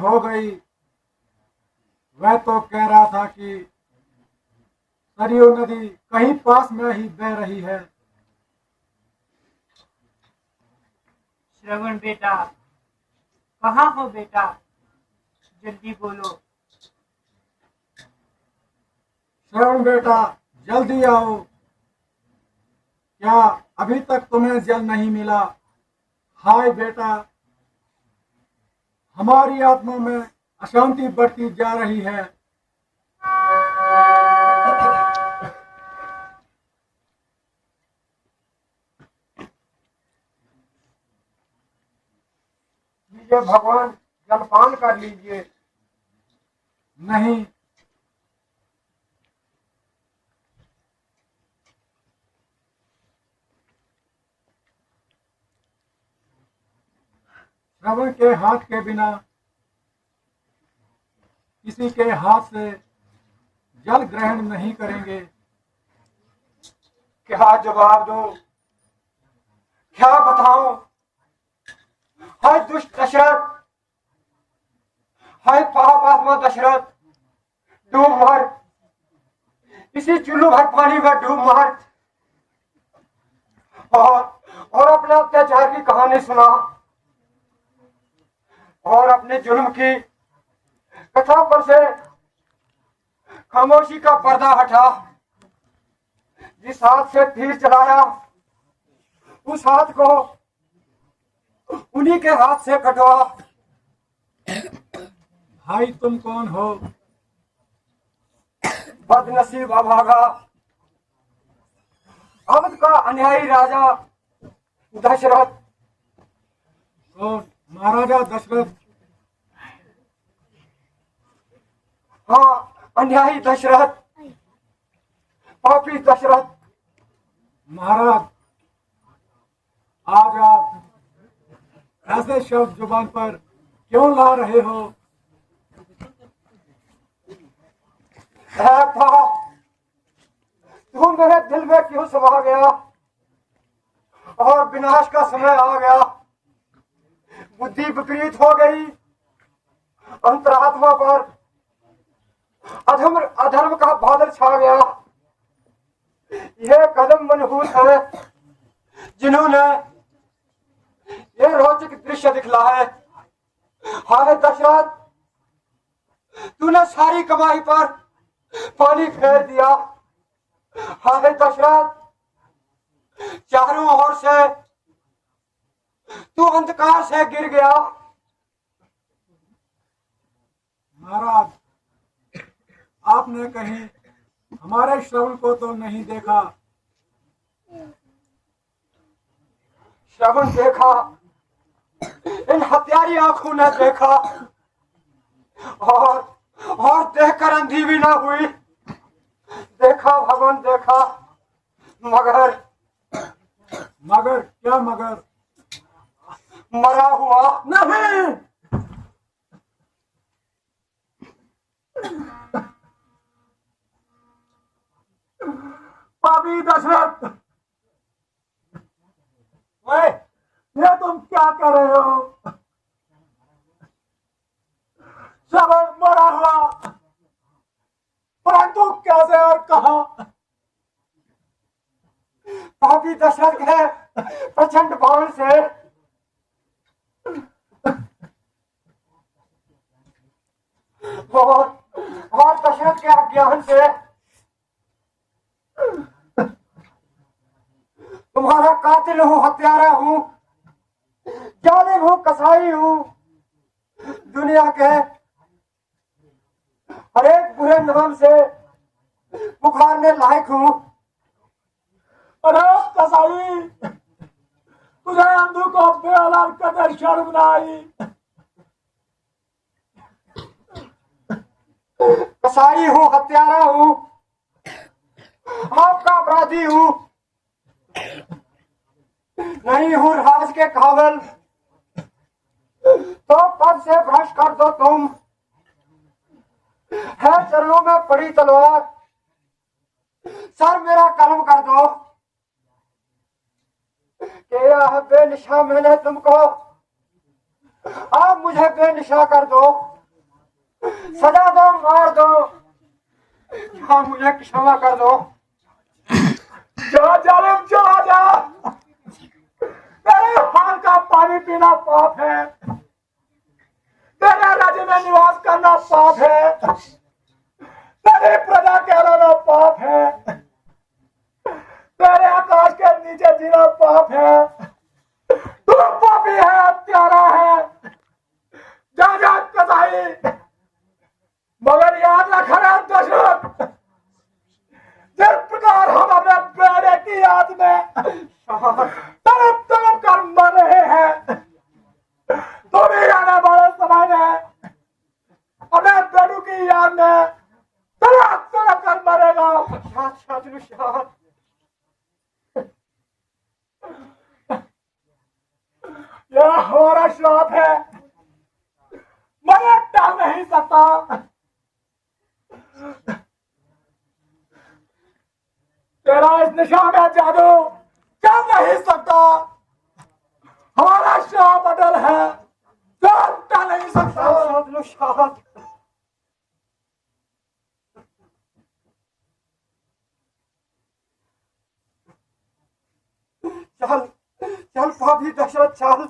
हो गई। वह तो कह रहा था कि सरयू नदी कहीं पास में ही बह रही है। श्रवण बेटा, कहाँ हो बेटा? जल्दी बोलो। श्रवण बेटा, जल्दी आओ। क्या अभी तक तुम्हें जल नहीं मिला? हाय बेटा, हमारी आत्मा में अशांति बढ़ती जा रही है। लीजिए भगवान, जलपान कर लीजिए। नहीं, श्रवण के हाथ के बिना किसी के हाथ से जल ग्रहण नहीं करेंगे। क्या जवाब दूं, क्या बताऊं? हाय दुष्ट दशरथ, हाय पापात्मा दशरथ, डूब मर, इसी चुल्लू भर पानी में डूब मर और अपने अत्याचार की कहानी सुना और अपने जुल्म की कथा पर से खामोशी का पर्दा हटा। जिस हाथ से तीर चलाया उस हाथ को उन्हीं के हाथ से कटवा। भाई तुम कौन हो? बदनसीब अभागा, अवध का अन्यायी राजा दशरथ। कौन? महाराजा दशरथ? हाँ, अन्यायी दशरथ, पापी दशरथ। महाराज, आज आप ऐसे शब्द जुबान पर क्यों ला रहे हो? है पाप, तू मेरे दिल में क्यों समा गया और विनाश का समय आ गया। बुद्धि विपरीत हो गई, अंतरात्मा पर अधर्म का बादल छा गया। ये कदम मनहूस है जिन्होंने ये रोचक दृश्य दिखला है। हाय दशरथ, तूने सारी कमाई पर पानी फेर दिया। हाय दशरथ, चारों ओर से तू अंधकार से गिर गया। महाराज, आपने कहीं हमारे श्रवण को तो नहीं देखा? श्रवण देखा, इन हत्यारी आंखों ने देखा और देखकर अंधी भी ना हुई। देखा भगवान, देखा, मगर मगर क्या मगर? मरा हुआ नहीं, पापी दशरथ, ये तुम क्या कर रहे हो? श्रवण मरा हुआ, परंतु कैसे और कहा? पापी दशरथ है प्रचंड बाण से और दशरथ के अज्ञान से तुम्हारा कातिल हूँ, हत्यारा हूँ, जालिम हूँ, कसाई हूँ। दुनिया के हर एक बुरे नाम से पुकारने लायक हूँ। अरे कसाई, तुझे अंधु को बेऔलाद कर शर्म न आई? कसाई हूँ, हत्यारा हूँ, आपका अपराधी हूँ, नहीं हूँ राज के काबिल। तो पद से भ्रष्ट कर दो तुम, है चरणों में पड़ी तलवार, सर मेरा कलम कर दो। किया है बेनिशा मैंने तुमको, आप मुझे बेनिशा कर दो। सजा दो, मार दो, या मुझे क्षमा कर दो। जा जालिम, चला जा। तेरे हाल का पानी पीना पाप है, तेरे राज्य में निवास करना पाप है, तेरी प्रजा कहलाना पाप है, तेरे आकाश के नीचे जीना पाप है। तू पापी है, हत्यारा है। जा जा कसाई, मगर याद रख रे दशरथ, जिस प्रकार हम अपने बेटे की याद में तड़प तड़प कर मर रहे हैं, तो भी आने वाले समय में अपने बेटू की याद में तड़प तड़प कर मरेगा। शांत शांत। यह हमारा श्राप है, मैं टाल नहीं सकता। तेरा इस निशान में जादू चल नहीं सकता। हमारा श्राप अटल है, जो टल नहीं सकता। शांत। चल चल पापी दशरथ, चल।